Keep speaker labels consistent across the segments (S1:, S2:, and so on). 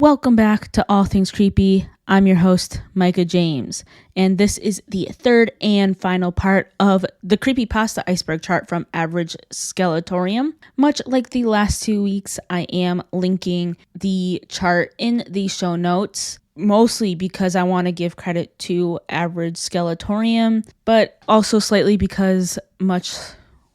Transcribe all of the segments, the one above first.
S1: Welcome back to All Things Creepy. I'm your host, Micah James, and this is the third and final part of the Creepypasta Iceberg Chart from Average Skeletorium. Much like the last 2 weeks, I am linking the chart in the show notes, mostly because I want to give credit to Average Skeletorium, but also slightly because much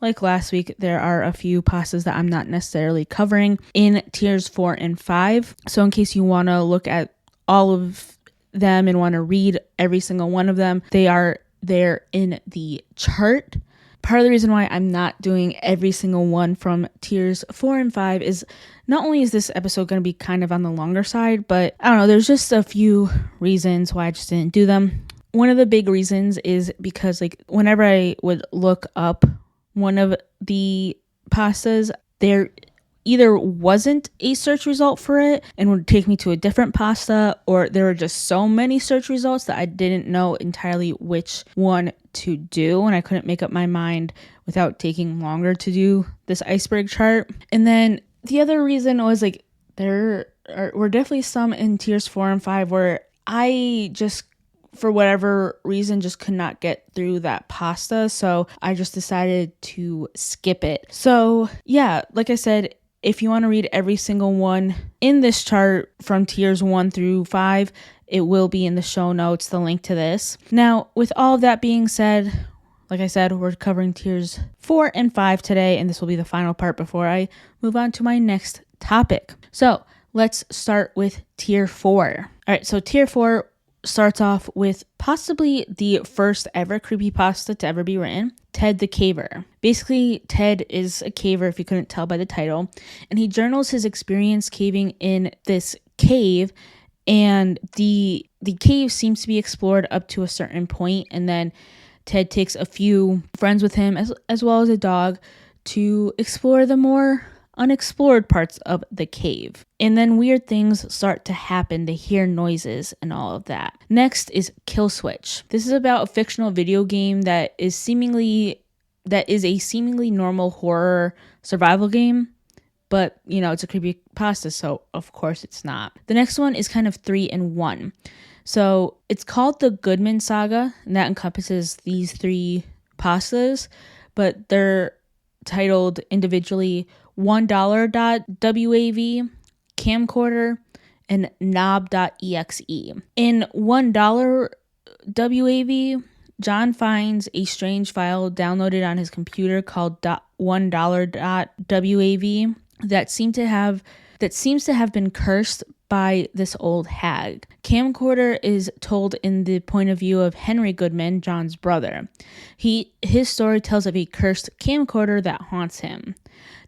S1: like last week, there are a few pastas that I'm not necessarily covering in tiers 4 and 5. So in case you want to look at all of them and want to read every single one of them, they are there in the chart. Part of the reason why I'm not doing every single one from tiers 4 and 5 is not only is this episode going to be kind of on the longer side, but I don't know, there's just a few reasons why I just didn't do them. One of the big reasons is because whenever I would look up one of the pastas, there either wasn't a search result for it and would take me to a different pasta, or there were just so many search results that I didn't know entirely which one to do, and I couldn't make up my mind without taking longer to do this iceberg chart. And then the other reason was there were definitely some in tiers 4 and 5 where I just, for whatever reason, just could not get through that pasta, so I just decided to skip it. So yeah, like I said, if you want to read every single one in this chart from tiers 1 through 5, it will be in the show notes, the link to this. Now, with all of that being said, like I said, we're covering tiers 4 and 5 today, and this will be the final part before I move on to my next topic. So let's start with tier 4. All right, so tier 4 starts off with possibly the first ever creepypasta to ever be written, Ted the Caver. Basically, Ted is a caver, if you couldn't tell by the title, and he journals his experience caving in this cave, and the cave seems to be explored up to a certain point, and then Ted takes a few friends with him, as well as a dog, to explore the more unexplored parts of the cave. And then weird things start to happen. They hear noises and all of that. Next is Kill Switch. This is about a fictional video game that is a seemingly normal horror survival game, but it's a creepypasta, so of course it's not. The next one is kind of 3 in 1. So it's called the Goodman Saga, and that encompasses these 3 pastas, but they're titled individually $1.wav, camcorder, and knob.exe. In $1.wav, John finds a strange file downloaded on his computer called $1.wav that seems to have been cursed by this old hag. Camcorder is told in the point of view of Henry Goodman, John's brother. His story tells of a cursed camcorder that haunts him.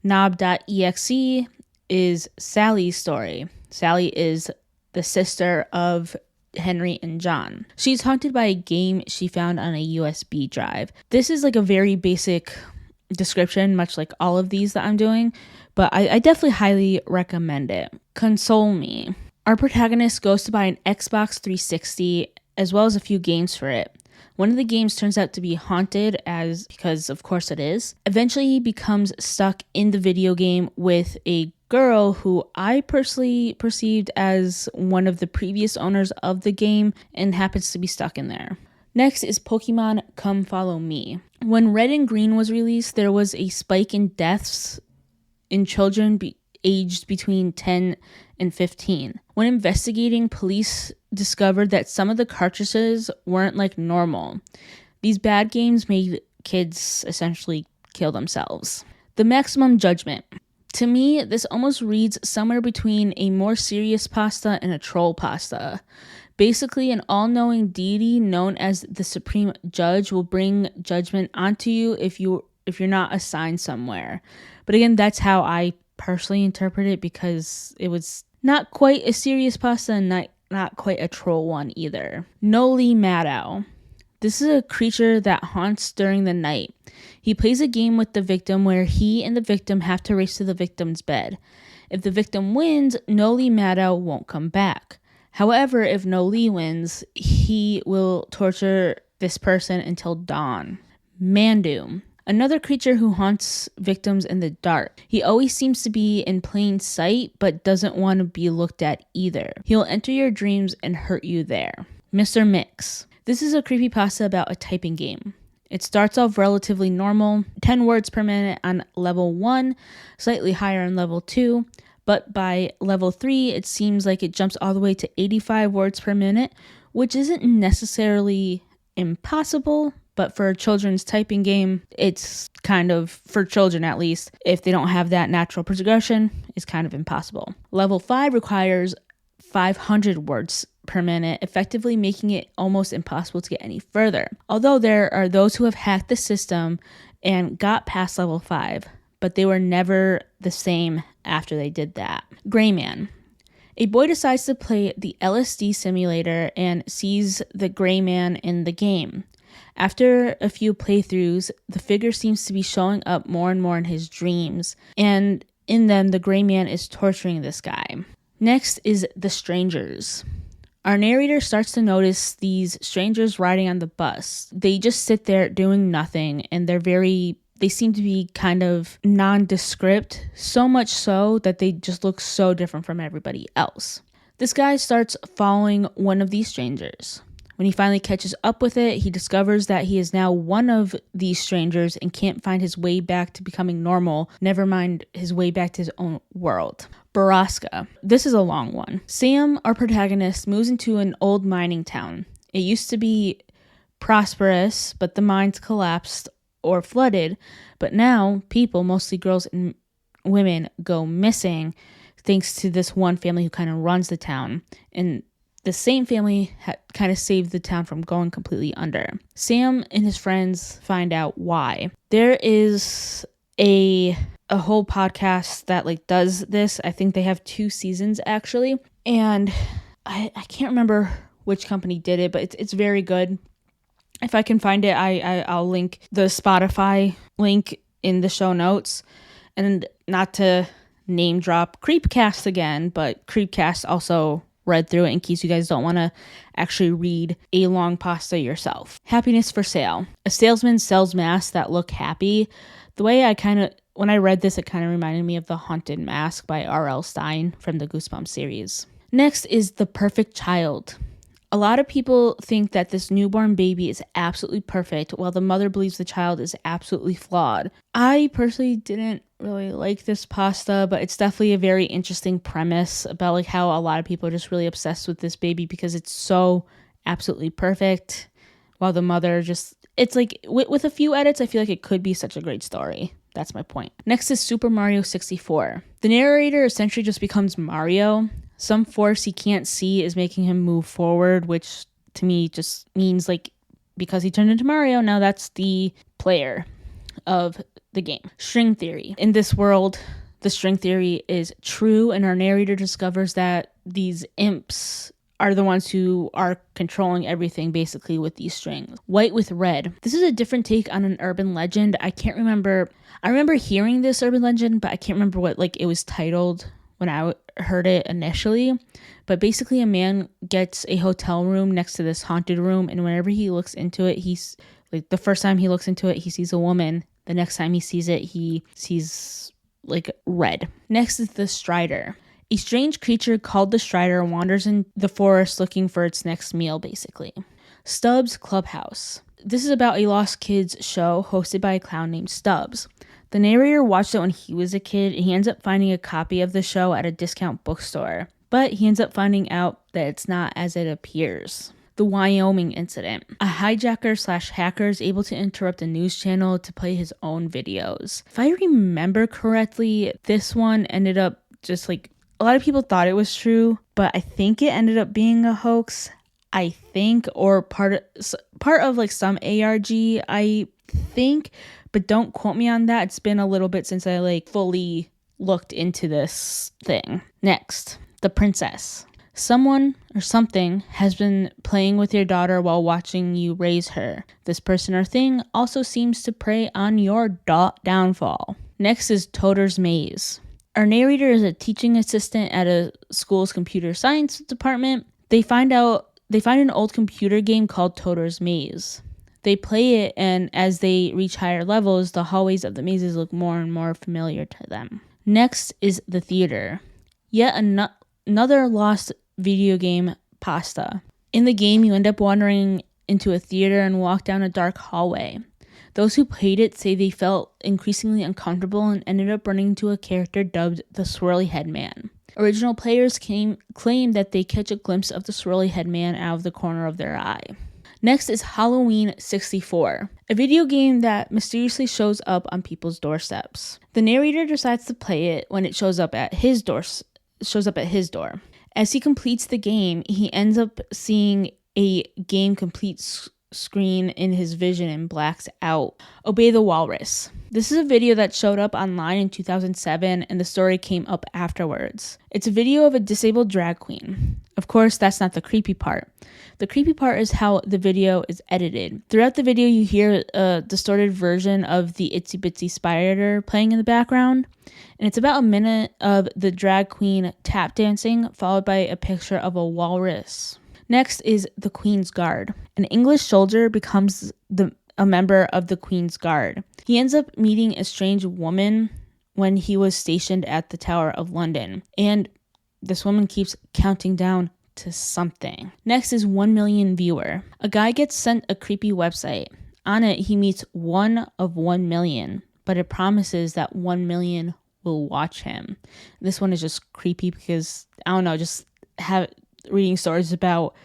S1: Knob.exe is Sally's story. Sally is the sister of Henry and John. She's haunted by a game she found on a USB drive. This is a very basic description, much like all of these that I'm doing, but I definitely highly recommend it. Console Me. Our protagonist goes to buy an Xbox 360 as well as a few games for it. One of the games turns out to be haunted, because of course it is. Eventually he becomes stuck in the video game with a girl who I personally perceived as one of the previous owners of the game and happens to be stuck in there. Next is Pokemon Come Follow Me. When Red and Green was released, there was a spike in deaths in children aged between 10 and 15. When investigating, police discovered that some of the cartridges weren't normal. These bad games made kids essentially kill themselves. The Maximum Judgment. To me, this almost reads somewhere between a more serious pasta and a troll pasta. Basically, an all-knowing deity known as the Supreme Judge will bring judgment onto you if you're not assigned somewhere. But again, that's how I personally interpret it, because it was not quite a serious pasta and not quite a troll one either. Noli Maddow. This is a creature that haunts during the night. He plays a game with the victim where he and the victim have to race to the victim's bed. If the victim wins, Noli Maddow won't come back. However, if Noli wins, he will torture this person until dawn. Mandoom. Another creature who haunts victims in the dark. He always seems to be in plain sight, but doesn't want to be looked at either. He'll enter your dreams and hurt you there. Mr. Mix. This is a creepypasta about a typing game. It starts off relatively normal, 10 words per minute on level 1, slightly higher on level 2, but by level 3, it seems like it jumps all the way to 85 words per minute, which isn't necessarily impossible, but for a children's typing game, it's kind of, for children at least, if they don't have that natural progression, it's kind of impossible. Level 5 requires 500 words per minute, effectively making it almost impossible to get any further. Although there are those who have hacked the system and got past level 5, but they were never the same after they did that. Gray Man. A boy decides to play the LSD simulator and sees the Gray Man in the game. After a few playthroughs, the figure seems to be showing up more and more in his dreams, and in them, the Gray Man is torturing this guy. Next is The Strangers. Our narrator starts to notice these strangers riding on the bus. They just sit there doing nothing, and they seem to be kind of nondescript, so much so that they just look so different from everybody else. This guy starts following one of these strangers. When he finally catches up with it, he discovers that he is now one of these strangers and can't find his way back to becoming normal, never mind his way back to his own world. Baraska. This is a long one. Sam, our protagonist, moves into an old mining town. It used to be prosperous, but the mines collapsed or flooded, but now people, mostly girls and women, go missing thanks to this one family who kind of runs the town, and the same family kind of saved the town from going completely under. Sam and his friends find out why. There is a whole podcast that does this. I think they have 2 seasons actually, and I can't remember which company did it, but it's very good. If I can find it, I'll link the Spotify link in the show notes. And not to name drop Creepcast again, but Creepcast also read through it in case you guys don't want to actually read a long pasta yourself. Happiness for Sale. A salesman sells masks that look happy. The way when I read this, it kind of reminded me of The Haunted Mask by R.L. Stine from the Goosebumps series. Next is The Perfect Child. A lot of people think that this newborn baby is absolutely perfect, while the mother believes the child is absolutely flawed. I personally didn't really like this pasta, but it's definitely a very interesting premise about how a lot of people are just really obsessed with this baby because it's so absolutely perfect, while the mother just, it's with a few edits, I feel like it could be such a great story. That's my point. Next is Super Mario 64. The narrator essentially just becomes Mario. Some force he can't see is making him move forward, which to me just means because he turned into Mario, now that's the player of the game. String theory. In this world, the string theory is true, and our narrator discovers that these imps are the ones who are controlling everything basically with these strings. White with red. This is a different take on an urban legend. I remember hearing this urban legend, but I can't remember what it was titled when I heard it initially. But basically a man gets a hotel room next to this haunted room, and whenever he looks into it, he's the first time he looks into it, he sees a woman. The next time he sees it, he sees red. Next is the Strider. A strange creature called the Strider wanders in the forest looking for its next meal, basically. Stubbs Clubhouse. This is about a lost kids show hosted by a clown named Stubbs. The narrator watched it when he was a kid, and he ends up finding a copy of the show at a discount bookstore. But he ends up finding out that it's not as it appears. The Wyoming incident. A hijacker/hacker is able to interrupt a news channel to play his own videos. If I remember correctly, this one ended up just a lot of people thought it was true, but I think it ended up being a hoax. I think, or part of some ARG, I think, but don't quote me on that. It's been a little bit since I fully looked into this thing. Next, The Princess. Someone or something has been playing with your daughter while watching you raise her. This person or thing also seems to prey on your downfall. Next is Toter's Maze. Our narrator is a teaching assistant at a school's computer science department. They find an old computer game called Toter's Maze. They play it, and as they reach higher levels, the hallways of the mazes look more and more familiar to them. Next is the theater. Yet another lost video game, Pasta. In the game, you end up wandering into a theater and walk down a dark hallway. Those who played it say they felt increasingly uncomfortable and ended up running into a character dubbed the Swirly Head Man. Original players claim that they catch a glimpse of the Swirly Head Man out of the corner of their eye. Next is Halloween 64, a video game that mysteriously shows up on people's doorsteps. The narrator decides to play it when it shows up at his door. As he completes the game, he ends up seeing a game complete screen in his vision and blacks out. Obey the Walrus. This is a video that showed up online in 2007, and the story came up afterwards. It's a video of a disabled drag queen. Of course, that's not the creepy part. The creepy part is how the video is edited. Throughout the video, you hear a distorted version of the Itsy Bitsy Spider playing in the background, and it's about a minute of the drag queen tap dancing, followed by a picture of a walrus. Next is the Queen's Guard. An English soldier becomes a member of the Queen's Guard. He ends up meeting a strange woman when he was stationed at the Tower of London, and this woman keeps counting down to something. Next is 1 million viewer. A guy gets sent a creepy website. On it, he meets one of 1 million, but it promises that 1 million will watch him. This one is just creepy because, I don't know, just reading stories about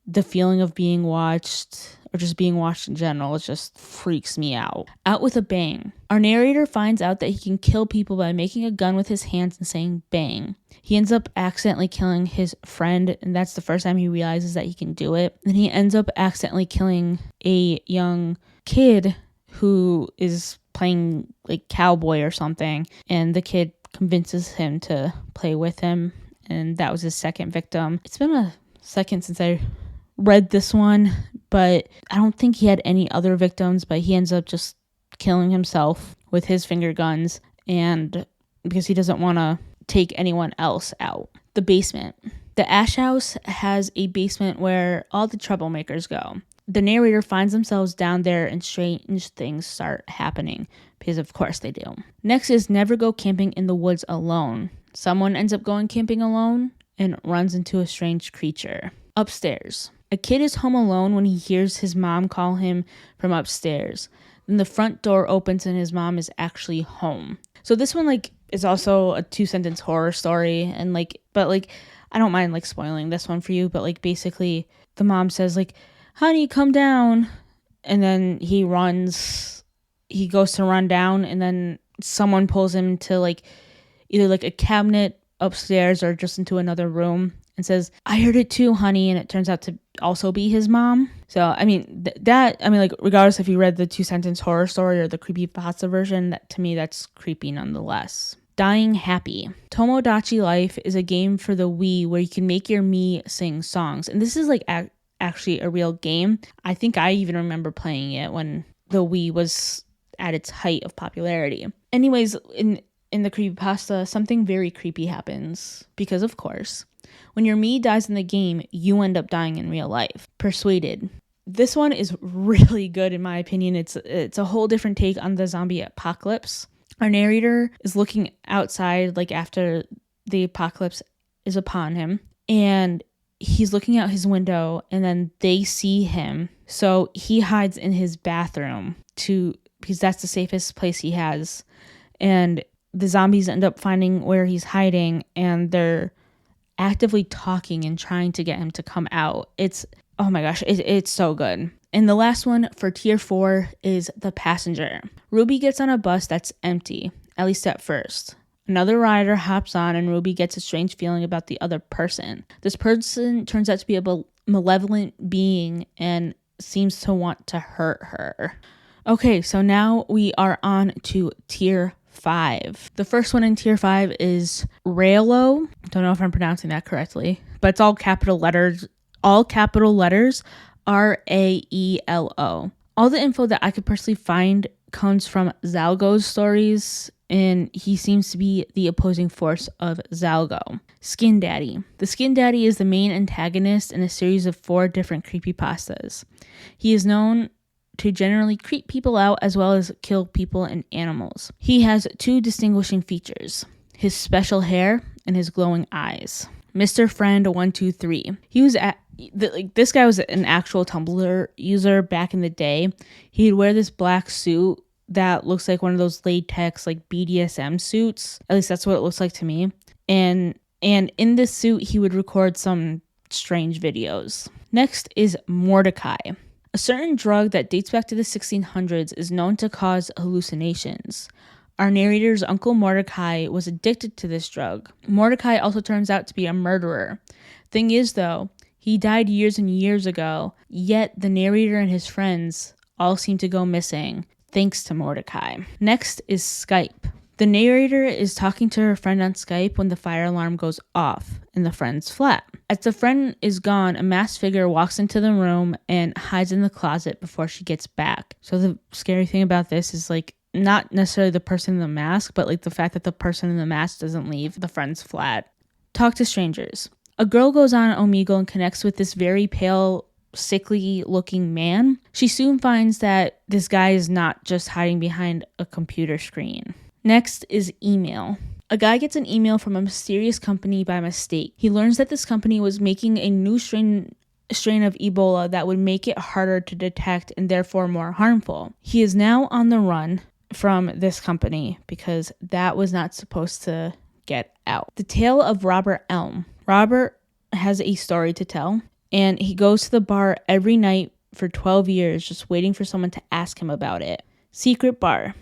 S1: the feeling of being watched or just being watched in general, it just freaks me out. Out with a Bang. Our narrator finds out that he can kill people by making a gun with his hands and saying bang. He ends up accidentally killing his friend, and that's the first time he realizes that he can do it. And he ends up accidentally killing a young kid who is playing like cowboy or something, and the kid convinces him to play with him, and that was his second victim. It's been a second since I read this one, but I don't think he had any other victims, but he ends up just killing himself with his finger guns, and because he doesn't want to take anyone else out. The basement. The Ash House has a basement where all the troublemakers go. The narrator finds themselves down there and strange things start happening, because of course they do. Next is never go camping in the woods alone. Someone ends up going camping alone and runs into a strange creature. Upstairs. A kid is home alone when he hears his mom call him from upstairs. Then the front door opens and his mom is actually home. So this one is also a 2-sentence horror story, and but I don't mind spoiling this one for you, but basically the mom says honey, come down, and then he goes to run down, and then someone pulls him to either a cabinet upstairs or just into another room and says, I heard it too, honey, and it turns out to also be his mom. So, regardless if you read the 2-sentence horror story or the creepypasta version, to me, that's creepy nonetheless. Dying Happy. Tomodachi Life is a game for the Wii where you can make your Mii sing songs. And this is actually a real game. I think I even remember playing it when the Wii was at its height of popularity. Anyways, in the creepypasta, something very creepy happens because, of course, when your Mii dies in the game, you end up dying in real life. Persuaded. This one is really good in my opinion. It's a whole different take on the zombie apocalypse. Our narrator is looking outside after the apocalypse is upon him, and he's looking out his window, and then they see him. So he hides in his bathroom because that's the safest place he has. And the zombies end up finding where he's hiding, and they're actively talking and trying to get him to come out. Oh my gosh, it's so good. And the last one for tier 4 is The Passenger. Ruby gets on a bus that's empty, at least at first. Another rider hops on, and Ruby gets a strange feeling about the other person. This person turns out to be a malevolent being and seems to want to hurt her. Okay, so now we are on to tier 5. The first one in tier 5 is Raelo. Don't know if I'm pronouncing that correctly, but it's all capital letters. All capital letters, Raelo. All the info that I could personally find comes from Zalgo's stories, and he seems to be the opposing force of Zalgo. Skin Daddy. The Skin Daddy is the main antagonist in a series of 4 different creepypastas. He is known to generally creep people out as well as kill people and animals. He has 2 distinguishing features: his special hair and his glowing eyes. Mr. Friend 123. He was this guy was an actual Tumblr user back in the day. He'd wear this black suit that looks like one of those latex like BDSM suits. At least that's what it looks like to me. And in this suit, he would record some strange videos. Next is Mordecai. A certain drug that dates back to the 1600s is known to cause hallucinations. Our narrator's uncle Mordecai was addicted to this drug. Mordecai also turns out to be a murderer. Thing is, though, he died years and years ago, yet the narrator and his friends all seem to go missing, thanks to Mordecai. Next is Skype. The narrator is talking to her friend on Skype when the fire alarm goes off in the friend's flat. As the friend is gone, a masked figure walks into the room and hides in the closet before she gets back. So the scary thing about this is like not necessarily the person in the mask, but like the fact that the person in the mask doesn't leave the friend's flat. Talk to strangers. A girl goes on Omegle and connects with this very pale, sickly looking man. She soon finds that this guy is not just hiding behind a computer screen. Next is email. A guy gets an email from a mysterious company by mistake. He learns that this company was making a new strain of Ebola that would make it harder to detect and therefore more harmful. He is now on the run from this company because that was not supposed to get out. The tale of Robert Elm. Robert has a story to tell, and he goes to the bar every night for 12 years just waiting for someone to ask him about it. Secret bar.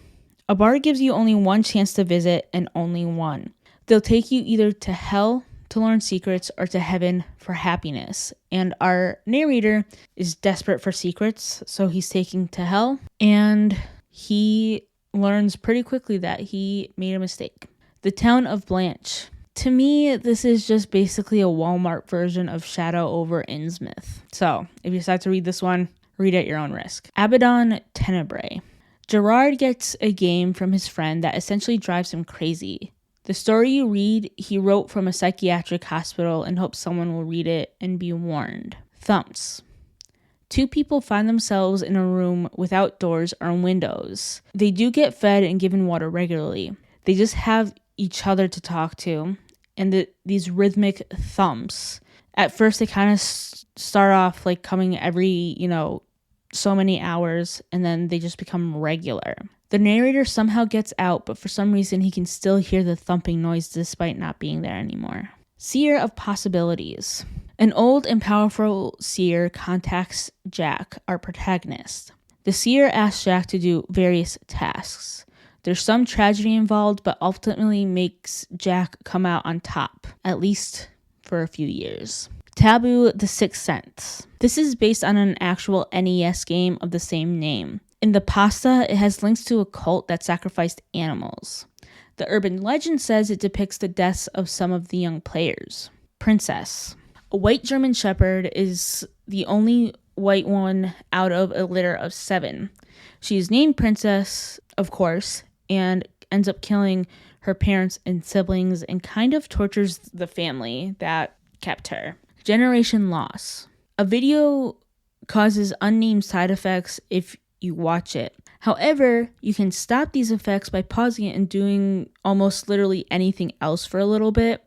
S1: A bar gives you only one chance to visit and only one. They'll take you either to hell to learn secrets or to heaven for happiness. And our narrator is desperate for secrets, so he's taking to hell, and he learns pretty quickly that he made a mistake. The town of Blanche. To me, this is just basically a Walmart version of Shadow over Innsmouth. So, if you decide to read this one, read at your own risk. Abaddon Tenebrae. Gerard gets a game from his friend that essentially drives him crazy. The story you read, he wrote from a psychiatric hospital and hopes someone will read it and be warned. Thumps. 2 people find themselves in a room without doors or windows. They do get fed and given water regularly. They just have each other to talk to, and these rhythmic thumps. At first, they kind of start off like coming every, so many hours, and then they just become regular. The narrator somehow gets out, but for some reason he can still hear the thumping noise despite not being there anymore. Seer of Possibilities. An old and powerful seer contacts Jack, our protagonist. The seer asks Jack to do various tasks. There's some tragedy involved, but ultimately makes Jack come out on top, at least for a few years. Taboo, The Sixth Sense. This is based on an actual NES game of the same name. In the pasta, it has links to a cult that sacrificed animals. The urban legend says it depicts the deaths of some of the young players. Princess. A white German shepherd is the only white one out of a litter of 7. She is named Princess, of course, and ends up killing her parents and siblings and kind of tortures the family that kept her. Generation Loss. A video causes unnamed side effects if you watch it. However, you can stop these effects by pausing it and doing almost literally anything else for a little bit,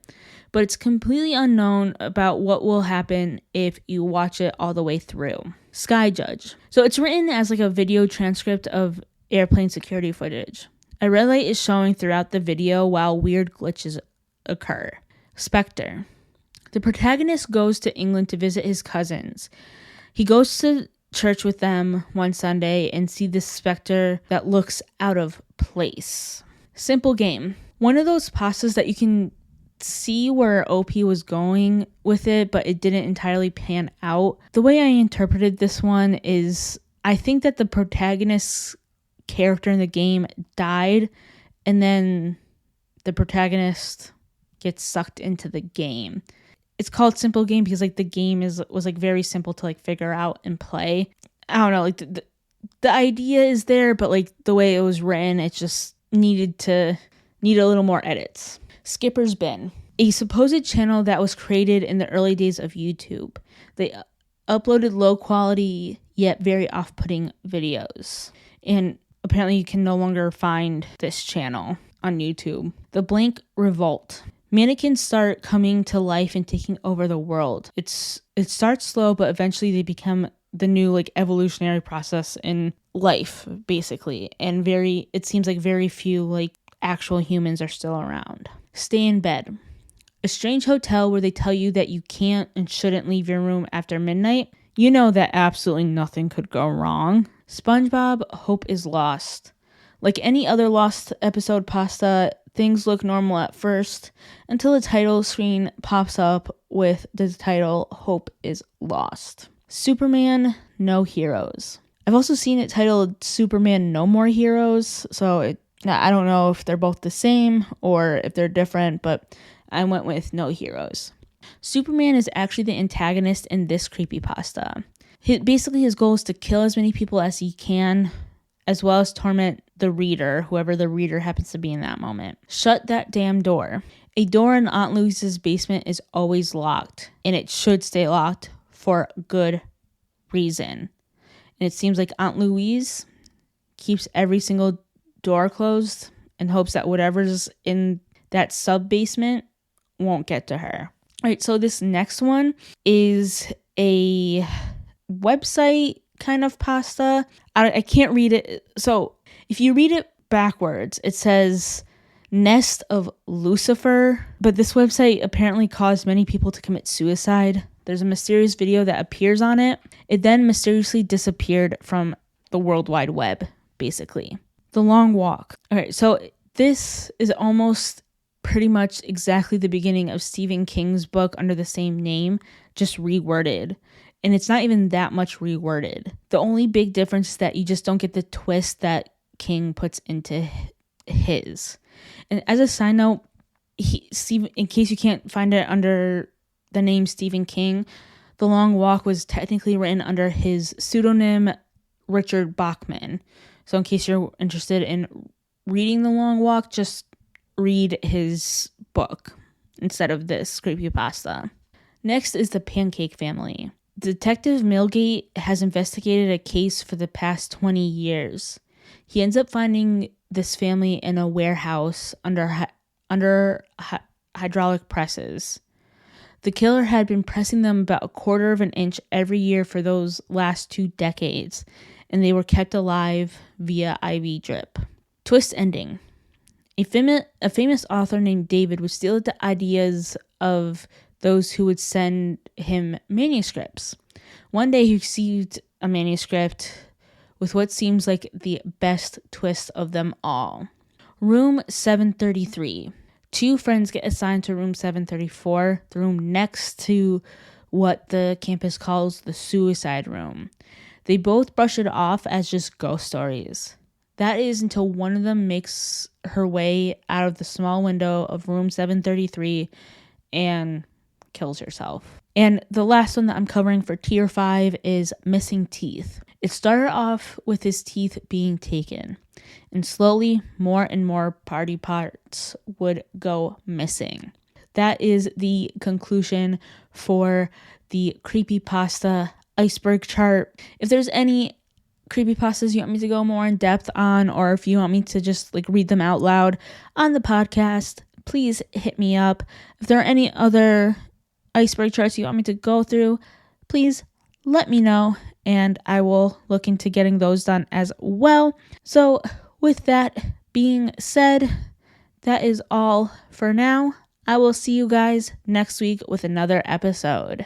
S1: but it's completely unknown about what will happen if you watch it all the way through. Sky Judge. So it's written as like a video transcript of airplane security footage. A red light is showing throughout the video while weird glitches occur. Spectre. The protagonist goes to England to visit his cousins. He goes to church with them one Sunday and see this specter that looks out of place. Simple game. One of those pastas that you can see where OP was going with it, but it didn't entirely pan out. The way I interpreted this one is I think that the protagonist's character in the game died, and then the protagonist gets sucked into the game. It's called Simple Game because like the game was like very simple to like figure out and play. I don't know, like the idea is there, but like the way it was written, it just needed a little more edits. Skipper's Bin. A supposed channel that was created in the early days of YouTube. They uploaded low quality yet very off-putting videos. And apparently you can no longer find this channel on YouTube. The Blank Revolt. Mannequins start coming to life and taking over the world. It starts slow, but eventually they become the new evolutionary process in life, basically. And it seems like very few actual humans are still around. Stay in Bed. A strange hotel where they tell you that you can't and shouldn't leave your room after midnight. You know that absolutely nothing could go wrong. SpongeBob, Hope is Lost. Like any other Lost episode pasta, things look normal at first until the title screen pops up with the title Hope is Lost. Superman, No Heroes. I've also seen it titled Superman, No More Heroes, so I don't know if they're both the same or if they're different, but I went with No Heroes. Superman is actually the antagonist in this creepypasta. Basically, his goal is to kill as many people as he can, as well as torment the reader, whoever the reader happens to be in that moment. Shut that damn door. A door in Aunt Louise's basement is always locked, and it should stay locked for good reason. And it seems like Aunt Louise keeps every single door closed in hopes that whatever's in that sub-basement won't get to her. All right, so this next one is a website kind of pasta. I can't read it. So if you read it backwards, it says Nest of Lucifer, but this website apparently caused many people to commit suicide. There's a mysterious video that appears on it. It then mysteriously disappeared from the World Wide Web, basically. The Long Walk. All right, so this is almost pretty much exactly the beginning of Stephen King's book under the same name, just reworded. And it's not even that much reworded. The only big difference is that you just don't get the twist that King puts into his. And as a side note, in case you can't find it under the name Stephen King, The Long Walk was technically written under his pseudonym Richard Bachman. So in case you're interested in reading The Long Walk, just read his book instead of this creepypasta. Next is the Pancake Family. Detective Milgate has investigated a case for the past 20 years. He ends up finding this family in a warehouse under hydraulic presses. The killer had been pressing them about 1/4 of an inch every year for those last 2 decades, and they were kept alive via IV drip. Twist ending. A famous author named David would steal the ideas of those who would send him manuscripts. One day he received a manuscript with what seems like the best twist of them all. Room 733. 2 friends get assigned to room 734, the room next to what the campus calls the suicide room. They both brush it off as just ghost stories. That is until one of them makes her way out of the small window of room 733 and kills herself. And the last one that I'm covering for tier 5 is Missing Teeth. It started off with his teeth being taken, and slowly more and more body parts would go missing. That is the conclusion for the Creepypasta Iceberg Chart. If there's any creepypastas you want me to go more in depth on, or if you want me to just read them out loud on the podcast, please hit me up. If there are any other iceberg charts you want me to go through, please let me know, and I will look into getting those done as well. So with that being said, that is all for now. I will see you guys next week with another episode.